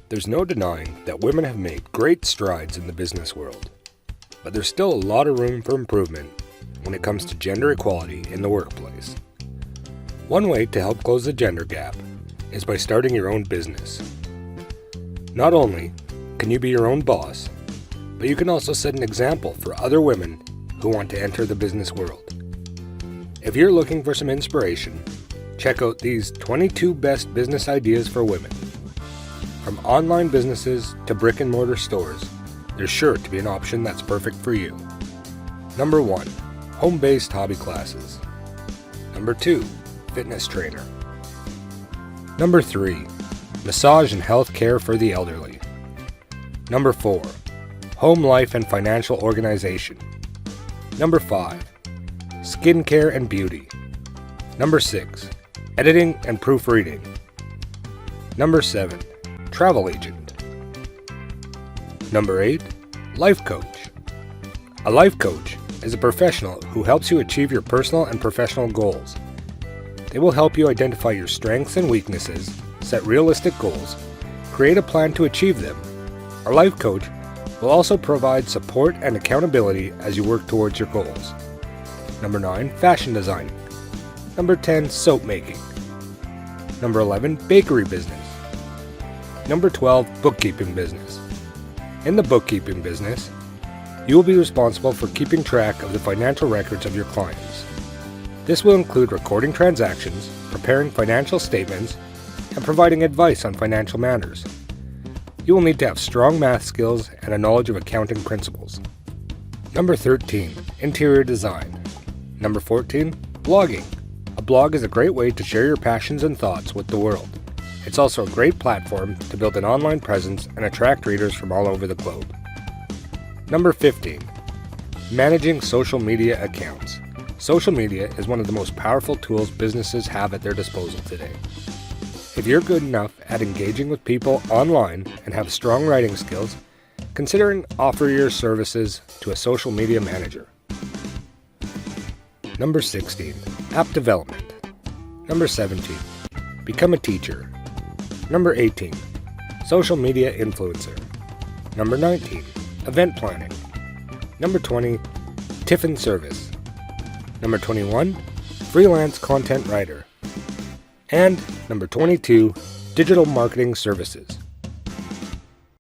There's no denying that women have made great strides in the business world, but there's still a lot of room for improvement when it comes to gender equality in the workplace. One way to help close the gender gap is by starting your own business. Not only can you be your own boss, but you can also set an example for other women who want to enter the business world. If you're looking for some inspiration, check out these 22 best business ideas for women. From online businesses to brick and mortar stores, there's sure to be an option that's perfect for you. Number 1, home-based hobby classes. Number 2, fitness trainer. Number 3, massage and health care for the elderly. Number 4, home life and financial organization. Number 5, skincare and beauty. Number 6, editing and proofreading. Number 7, travel agent. Number 8, life coach. A life coach is a professional who helps you achieve your personal and professional goals. They will help you identify your strengths and weaknesses, set realistic goals, create a plan to achieve them. A life coach will also provide support and accountability as you work towards your goals. Number 9, fashion designing. Number 10, soap making. Number 11, bakery business. Number 12, bookkeeping business. In the bookkeeping business, you will be responsible for keeping track of the financial records of your clients. This will include recording transactions, preparing financial statements, and providing advice on financial matters. You will need to have strong math skills and a knowledge of accounting principles. Number 13, interior design. Number 14, blogging. A blog is a great way to share your passions and thoughts with the world. It's also a great platform to build an online presence and attract readers from all over the globe. Number 15, managing social media accounts. Social media is one of the most powerful tools businesses have at their disposal today. If you're good enough at engaging with people online and have strong writing skills, consider offering your services to a social media manager. Number 16, app development. Number 17, become a teacher. Number 18, social media influencer. Number 19, event planning. Number 20, tiffin service. Number 21, freelance content writer. And number 22, digital marketing services.